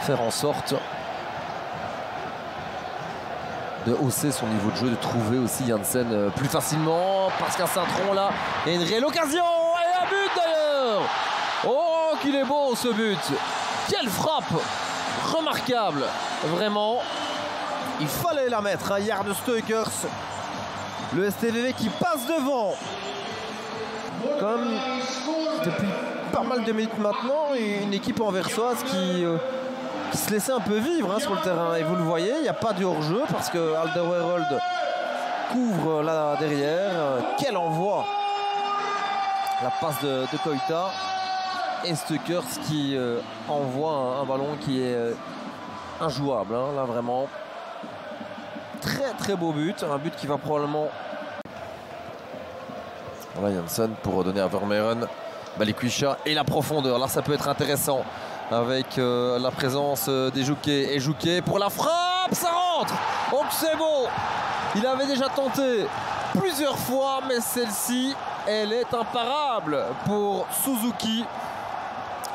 Faire en sorte de hausser son niveau de jeu, de trouver aussi Janssen plus facilement, parce qu'à Saint-Tron là, il y a une réelle occasion et un but d'ailleurs. Oh, qu'il est beau ce but! Quelle frappe remarquable, vraiment. Il fallait la mettre, hein, Jarno Steukers. Le STVV qui passe devant. Comme depuis pas mal de minutes maintenant, une équipe anversoise qui se laissait un peu vivre, hein, sur le terrain. Et vous le voyez, il n'y a pas de hors-jeu parce que Alderweireld couvre là derrière. Quel envoi! La passe de Koita. Et Steukers qui envoie un ballon qui est injouable, hein, là vraiment. Très très beau but, un but qui va probablement... Voilà Janssen pour donner à Vermeeren, Balikwisha et la profondeur. Là ça peut être intéressant avec la présence des Jouquet. Et Jouquet pour la frappe, ça rentre. Oh que c'est beau. Il avait déjà tenté plusieurs fois, mais celle-ci, elle est imparable pour Suzuki.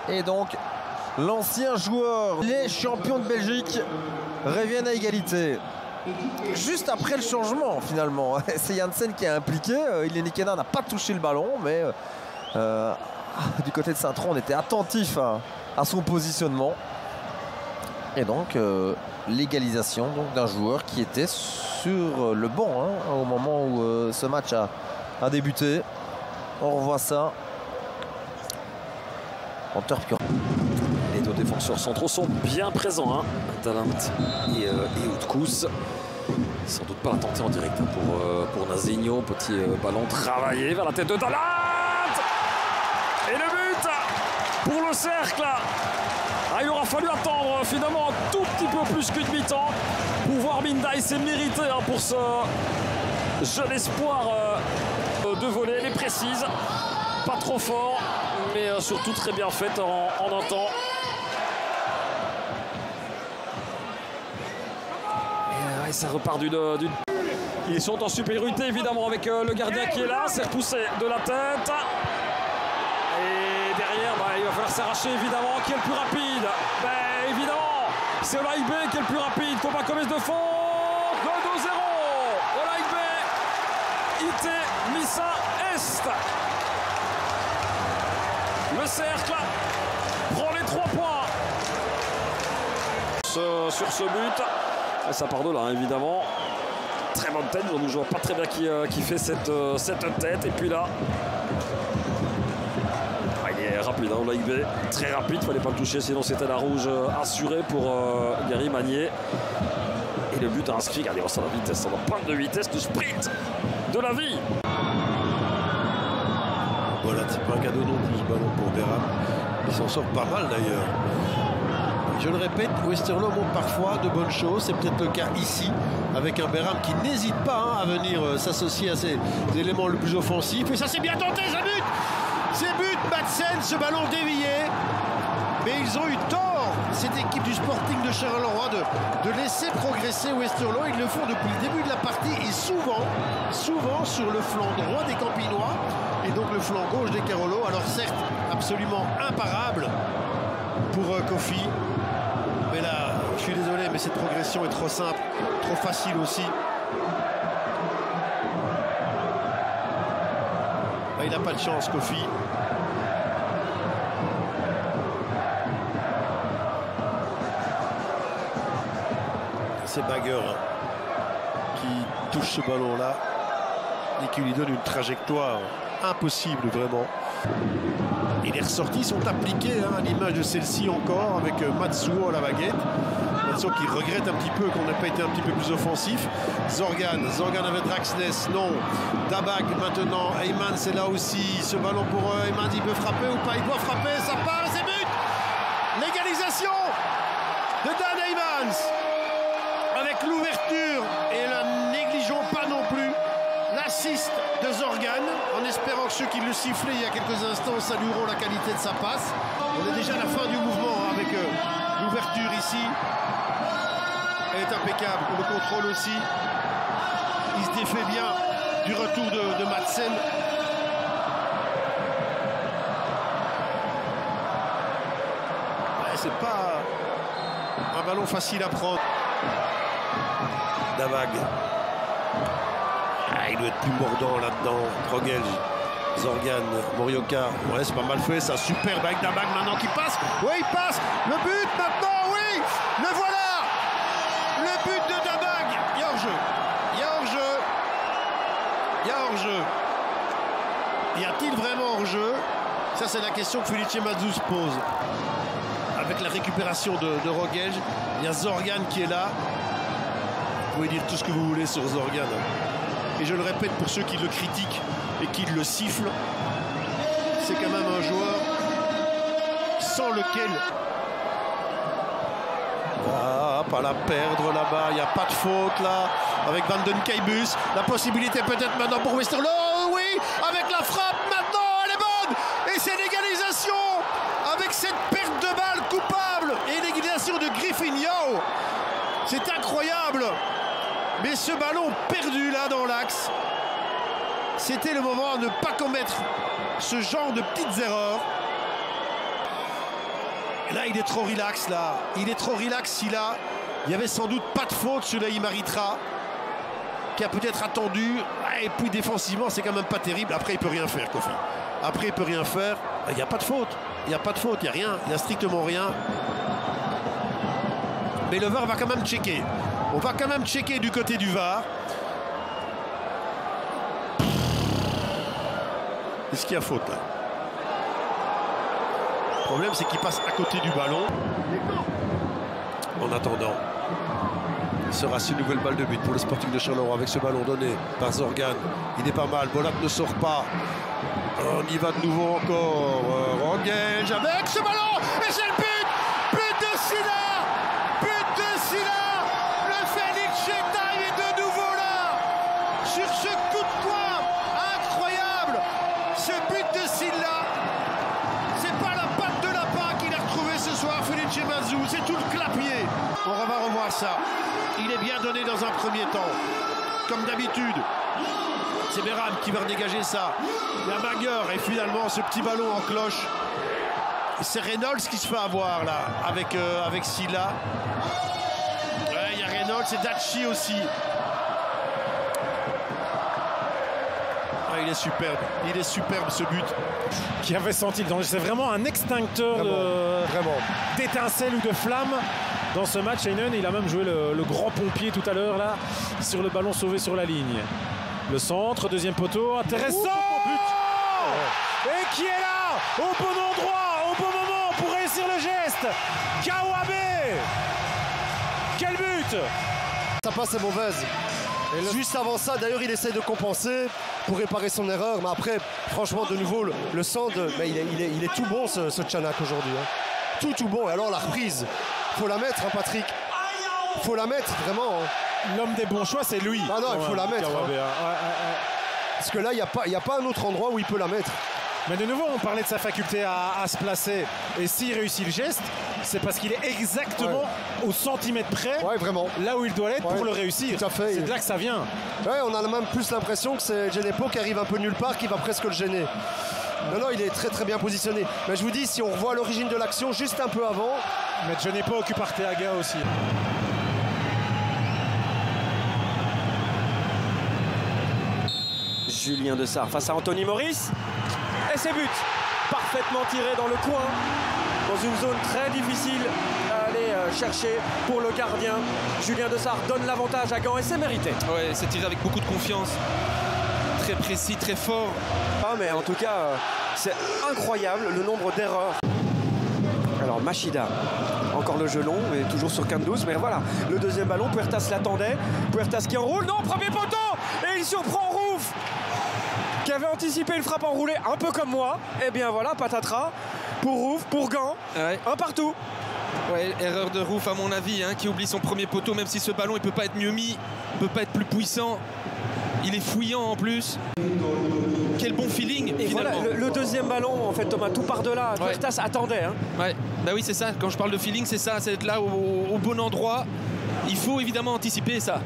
Et donc l'ancien joueur, les champions de Belgique reviennent à égalité. Juste après le changement finalement, c'est Janssen qui est impliqué. Ileni Kena n'a pas touché le ballon, mais du côté de Saint-Tron, on était attentif à son positionnement. Et donc l'égalisation d'un joueur qui était sur le banc, hein, au moment où ce match a débuté. On revoit ça. Les deux défenseurs centraux sont bien présents, hein. Talent et Outkous. Sans doute pas à tenter en direct, hein, pour Nazinho. Petit ballon travaillé vers la tête de Talent. Et le but pour le cercle. Il aura fallu attendre finalement un tout petit peu plus qu'une mi-temps pour voir Mindai. C'est mérité, hein, pour ce jeune espoir de voler. Elle est précise, pas trop fort, mais surtout très bien faite en un temps. Et ça repart d'une... Ils sont en supériorité évidemment avec le gardien qui est là. C'est repoussé de la tête. Et derrière, il va falloir s'arracher évidemment. Qui est le plus rapide? Évidemment, c'est Olaïbe qui est le plus rapide. Thomas Comes de fond. Le 2-0. Olaïbe. Ite Missa Est. Le cercle prend les 3 points sur ce but. Et ça part de là, hein, évidemment. Très bonne tête. On ne voit pas très bien qui fait cette tête. Et puis là, il est rapide, hein, Olaïbe. Très rapide. Il ne fallait pas le toucher, sinon c'était la rouge assurée pour Gary Magnier. Et le but inscrit. Regardez, on sent la vitesse. On a plein de vitesse, de sprint de la vie. Voilà, c'est pas un cadeau non plus ce ballon pour Beram. Il s'en sort pas mal d'ailleurs. Je le répète, Westerlo montre parfois de bonnes choses. C'est peut-être le cas ici, avec un Beram qui n'hésite pas, hein, à venir s'associer à ces éléments le plus offensifs. Et ça, c'est bien tenté, ça but. C'est but, Madsen, ce ballon dévié. Mais ils ont eu tort, cette équipe du Sporting de Charleroi, de laisser progresser Westerlo. Ils le font depuis le début de la partie et souvent sur le flanc droit des Campinois et donc le flanc gauche des Carolo. Alors certes, absolument imparable pour Kofi. Mais là, je suis désolé, mais cette progression est trop simple, trop facile aussi. Il n'a pas de chance, Kofi. C'est Bagger, hein, qui touche ce ballon-là et qui lui donne une trajectoire impossible, vraiment. Et les ressorties sont appliquées, hein, à l'image de celle-ci encore, avec Matsuo à la baguette. Matsuo qui regrette un petit peu qu'on n'ait pas été un petit peu plus offensif. Zorgan avec Draxness, non. Dabak maintenant, Heyman c'est là aussi. Ce ballon pour Heyman, il peut frapper ou pas? Il doit frapper, ça part, c'est but. L'égalisation de Dan Heymans. Avec l'ouverture, et ne négligeons pas non plus l'assist de Zorgan, en espérant que ceux qui le sifflaient il y a quelques instants salueront la qualité de sa passe. On est déjà à la fin du mouvement, hein, avec l'ouverture ici. Elle est impeccable, le contrôle aussi. Il se défait bien du retour de Madsen. c'est pas un ballon facile à prendre. Damag. Ah, il doit être plus mordant là-dedans. Rogel, Zorgan, Morioka. Ouais, c'est pas mal fait, ça. Superbe avec Damag maintenant qui passe. Oui, il passe. Le but maintenant, oui. Le voilà. Le but de Damag. Il y a hors-jeu. Il y a hors-jeu. Il y a hors-jeu. Y a-t-il vraiment hors-jeu? Ça, c'est la question que Felice Mazou se pose. Avec la récupération de Rogel, il y a Zorgan qui est là. Vous pouvez dire tout ce que vous voulez sur Zorgan. Et je le répète pour ceux qui le critiquent et qui le sifflent, c'est quand même un joueur sans lequel... Ah, pas la perdre là-bas, il n'y a pas de faute là. Avec Van den Keibus, la possibilité peut-être maintenant pour Westerlo. Oh, oui, avec la frappe maintenant, elle est bonne. Et c'est l'égalisation avec cette perte de balle coupable. Et l'égalisation de Griffin Yao. C'est incroyable. Mais ce ballon perdu là dans l'axe, c'était le moment à ne pas commettre ce genre de petites erreurs. Et là, il est trop relax là. Il est trop relax. Il y avait sans doute pas de faute sur Laïm Aritra, qui a peut-être attendu. Et puis défensivement, c'est quand même pas terrible. Après, il peut rien faire, Kofi. Après, il peut rien faire. Il n'y a pas de faute. Il n'y a pas de faute. Il n'y a rien. Il n'y a strictement rien. Mais le VAR va quand même checker. On va quand même checker du côté du VAR. Est-ce qu'il y a faute là? Le problème, c'est qu'il passe à côté du ballon. En attendant, sera-ce une nouvelle balle de but pour le Sporting de Charleroi avec ce ballon donné par Zorgan. Il est pas mal. Bolat ne sort pas. On y va de nouveau encore. Rogel avec ce ballon. Et c'est le but. But de Silla. But de Silla. Le Félix Chetaille est de nouveau là. Sur ce coup de poing incroyable. Ce but de Silla. C'est pas la patte de lapin qu'il a retrouvé ce soir, Felice Mazou. C'est tout le clapier. On va revoir ça. Il est bien donné dans un premier temps. Comme d'habitude. C'est Beram qui va dégager ça. Il y a Maguire et finalement ce petit ballon en cloche. C'est Reynolds qui se fait avoir là avec Silla. Ouais, il y a Reynolds et Dachi aussi. Ah, il est superbe ce but. Qui avait senti le danger. C'est vraiment un extincteur d'étincelles ou de flammes dans ce match. Heinen, il a même joué le grand pompier tout à l'heure là sur le ballon sauvé sur la ligne. Le centre, deuxième poteau, intéressant. Et qui est là au bon endroit, au bon moment pour réussir le geste. Kawabe. Quel but! Sa passe est mauvaise. Juste avant ça, d'ailleurs, il essaie de compenser pour réparer son erreur. Mais après, franchement, de nouveau, le centre, mais il est tout bon ce Tchanak aujourd'hui. Hein. Tout bon. Et alors la reprise, faut la mettre, hein, Patrick. Faut la mettre, vraiment. Hein. L'homme des bons choix, c'est lui. Ah non, il faut la mettre. Hein. Parce que là, il n'y a pas un autre endroit où il peut la mettre. Mais de nouveau, on parlait de sa faculté à se placer. Et s'il réussit le geste, c'est parce qu'il est exactement au centimètre près, vraiment. Là où il doit l'être pour le réussir. Tout à fait. C'est de là que ça vient. Ouais, on a même plus l'impression que c'est Djenepo qui arrive un peu nulle part, qui va presque le gêner. Non, il est très bien positionné. Mais je vous dis, si on revoit l'origine de l'action juste un peu avant... Mais Djenepo occupe Arteaga aussi. Julien Dessart face à Anthony Maurice. Et c'est but. Parfaitement tiré dans le coin. Dans une zone très difficile à aller chercher pour le gardien. Julien Dessart donne l'avantage à Gand et c'est mérité. Ouais, c'est tiré avec beaucoup de confiance. Très précis, très fort. Ah mais en tout cas, c'est incroyable le nombre d'erreurs. Alors Machida, encore le jeu long, mais toujours sur Kandous. Mais voilà, le deuxième ballon, Puertas l'attendait. Puertas qui enroule, non, premier poteau. Et il surprend Rouff, qui avait anticipé une frappe enroulée un peu comme moi. Et bien voilà, patatras pour Rouff, pour Gand, un partout. Ouais, erreur de Rouff à mon avis, hein, qui oublie son premier poteau, même si ce ballon il peut pas être mieux mis, il peut pas être plus puissant. Il est fouillant en plus. Quel bon feeling. Et finalement. Voilà, le deuxième ballon, en fait, Thomas, tout par-delà. Puertas attendait. Hein. Ouais, bah oui, c'est ça. Quand je parle de feeling, c'est ça, c'est être là au bon endroit. Il faut évidemment anticiper ça.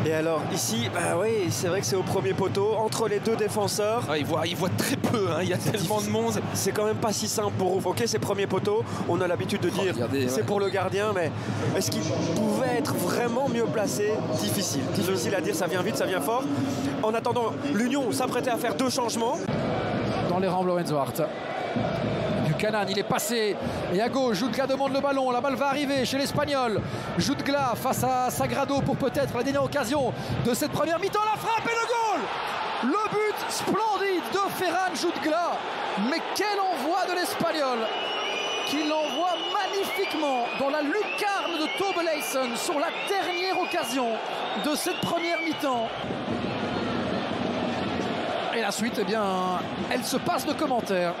Et alors ici, bah oui, c'est vrai que c'est au premier poteau, entre les deux défenseurs. Ah, il voit très peu, hein. Il y a tellement de monde. C'est quand même pas si simple pour Rouff. Ok, c'est premier poteau, on a l'habitude de dire c'est pour le gardien, mais est-ce qu'il pouvait être vraiment mieux placé? Difficile à dire, ça vient vite, ça vient fort. En attendant, l'Union s'apprêtait à faire 2 changements. Dans les rangs, Lorenzo Hart. Buchanan, il est passé et à gauche, Jutgla demande le ballon, la balle va arriver chez l'Espagnol. Jutgla face à Sagrado pour peut-être la dernière occasion de cette première mi-temps, la frappe et le goal. Le but splendide de Ferran Jutgla, mais quel envoi de l'Espagnol qui l'envoie magnifiquement dans la lucarne de Tobelaisen sur la dernière occasion de cette première mi-temps. Et la suite, eh bien, elle se passe de commentaires.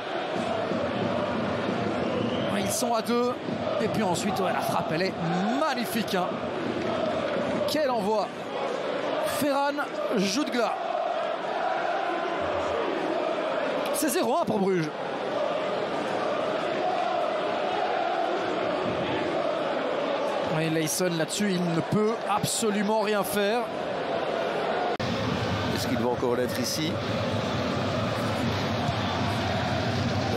Ils sont à 2. Et puis ensuite, la frappe, elle est magnifique. Hein. Quel envoi. Ferran Jutgla. C'est 0-1 pour Bruges. Et Leison, là-dessus, il ne peut absolument rien faire. Est-ce qu'il va encore l'être ici?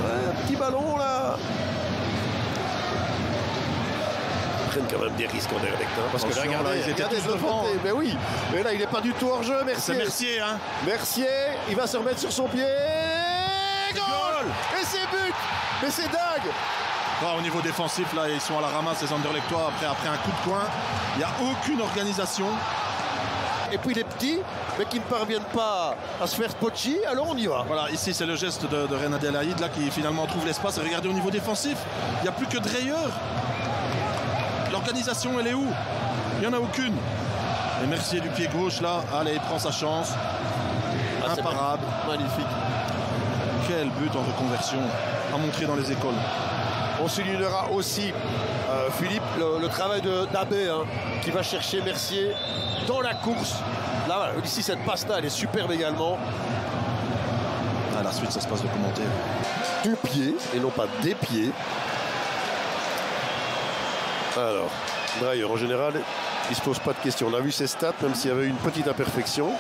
Ouais, un petit ballon là. Ils prennent quand même des risques en Anderlecht, hein, parce que là, regardez, ils étaient tous devant. Mais oui, mais là il n'est pas du tout hors jeu. Mercier. C'est Mercier, hein. Mercier, il va se remettre sur son pied. Goal. Et c'est but. Mais c'est dingue. Au niveau défensif, là, ils sont à la ramasse, les Anderlechtois, après un coup de poing. Il n'y a aucune organisation. Et puis les petits, mais qui ne parviennent pas à se faire pochi, alors on y va. Voilà, ici c'est le geste de Reine Adelaide là qui finalement trouve l'espace. Et regardez au niveau défensif, il n'y a plus que Dreyer. L'organisation, elle est où? Il n'y en a aucune. Et Mercier du pied gauche là, allez, il prend sa chance. Imparable. Magnifique. Quel but en reconversion à montrer dans les écoles. On soulignera aussi, Philippe, le travail d'Abbé, hein, qui va chercher Mercier dans la course. Là, voilà, ici, cette passe-là, elle est superbe également. À la suite, ça se passe de commentaires. Du pied, et non pas des pieds. Alors, Dreyer, en général, il ne se pose pas de questions. On a vu ses stats, même s'il y avait une petite imperfection.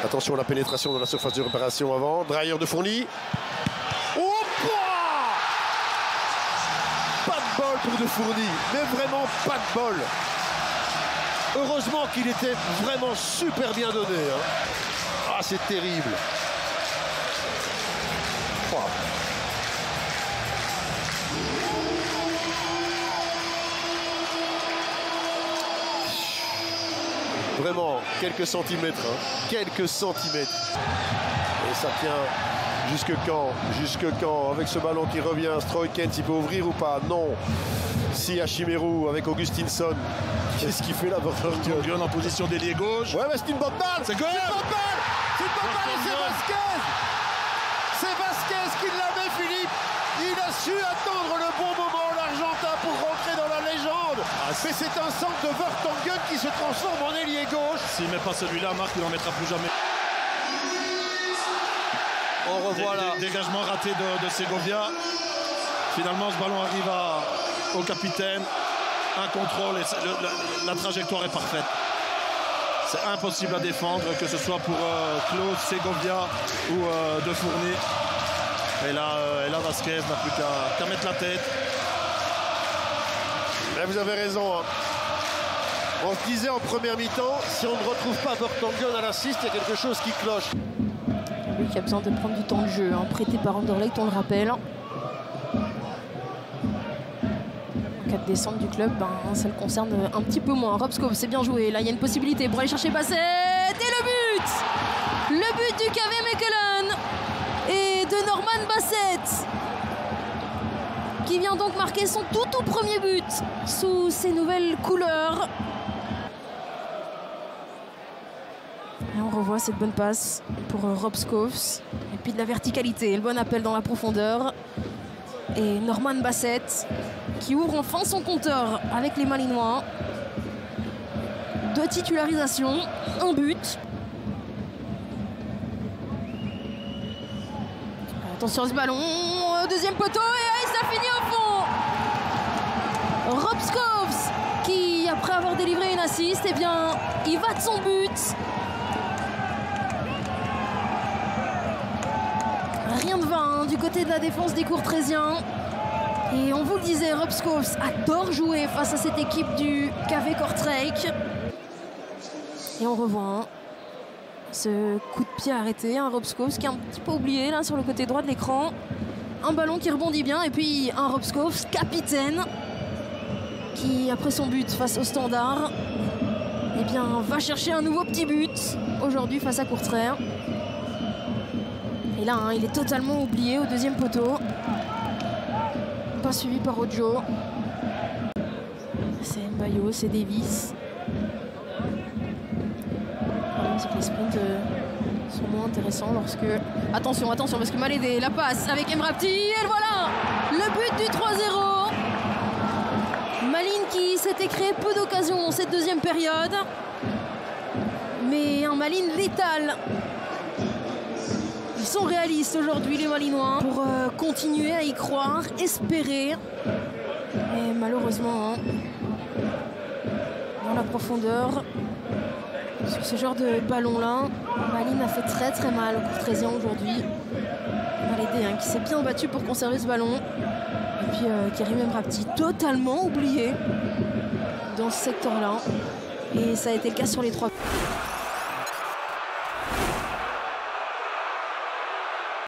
Attention à la pénétration dans la surface de réparation avant. Dreyer de Fourni. Oh, pas de bol pour De Fourni, mais vraiment pas de bol. Heureusement qu'il était vraiment super bien donné. Hein. Ah, c'est terrible. Wow. Vraiment, quelques centimètres. Hein. Quelques centimètres. Et ça tient jusque quand? Jusque quand? Avec ce ballon qui revient, Stroikens, il peut ouvrir ou pas? Non. Si à Chimerou avec Augustinsson. Qu'est-ce qu'il fait là, Vertonghen en position d'ailier gauche. Ouais, mais c'est une bonne balle. C'est une bonne balle. C'est une bonne balle et c'est Vasquez. C'est Vasquez qui l'avait, Philippe. Il a su attendre le bon moment, l'Argentin, pour rentrer dans la légende. Mais c'est un centre de Vertonghen qui se transforme en ailier gauche. S'il ne met pas celui-là, Marc, il n'en mettra plus jamais. On revoit là. Dégagement raté de Segovia. Finalement, ce ballon arrive au capitaine. Un contrôle et la trajectoire est parfaite. C'est impossible à défendre, que ce soit pour Claude, Segovia ou De Fourni. Et là Vasquez n'a plus qu'à mettre la tête. Mais vous avez raison. Hein. On se disait en première mi-temps, si on ne retrouve pas Vertonghen à l'assist, il y a quelque chose qui cloche. Lui qui a besoin de prendre du temps de jeu, hein, prêté par Anderlecht, on le rappelle. En cas de descente du club, ça le concerne un petit peu moins. Robskov, c'est bien joué. Là, il y a une possibilité pour aller chercher Bassett. Et le but! Le but du KV Mechelen et de Norman Bassett, qui vient donc marquer son tout premier but sous ses nouvelles couleurs. Et on revoit cette bonne passe pour Robskovs. Et puis de la verticalité, le bon appel dans la profondeur. Et Norman Bassett qui ouvre enfin son compteur avec les Malinois. 2 titularisations, 1 but. Attention à ce ballon, deuxième poteau et ça finit au fond. Robskovs qui, après avoir délivré une assise, Jean-Baptiste, eh bien, il va de son but. Rien de vain du côté de la défense des Courtrésiens. Et on vous le disait, Rob Schoofs adore jouer face à cette équipe du KV Kortrijk. Et on revoit ce coup de pied arrêté, un Rob Schoofs qui est un petit peu oublié là sur le côté droit de l'écran. Un ballon qui rebondit bien et puis un Rob Schoofs, capitaine, qui après son but face au Standard, eh bien, va chercher un nouveau petit but aujourd'hui face à Courtrai. Et là, hein, il est totalement oublié au deuxième poteau. Pas suivi par Ojo. C'est Mbayo, c'est Davis. Le problème, c'est que les sprints sont moins intéressants lorsque... Attention, attention, parce que Malédé la passe avec Emrapti. Et voilà le but du 3-0. Malines qui s'était créé peu d'occasions dans cette deuxième période. Mais un Malines létal. Ils sont réalistes aujourd'hui, les Malinois, pour continuer à y croire, espérer. Mais malheureusement, hein, dans la profondeur, sur ce genre de ballon-là, Malines a fait très très mal aux Courtrésiens aujourd'hui. Malédé, hein, qui s'est bien battu pour conserver ce ballon. Et puis Karim Emrapti, totalement oublié dans ce secteur-là. Et ça a été le cas sur les 3.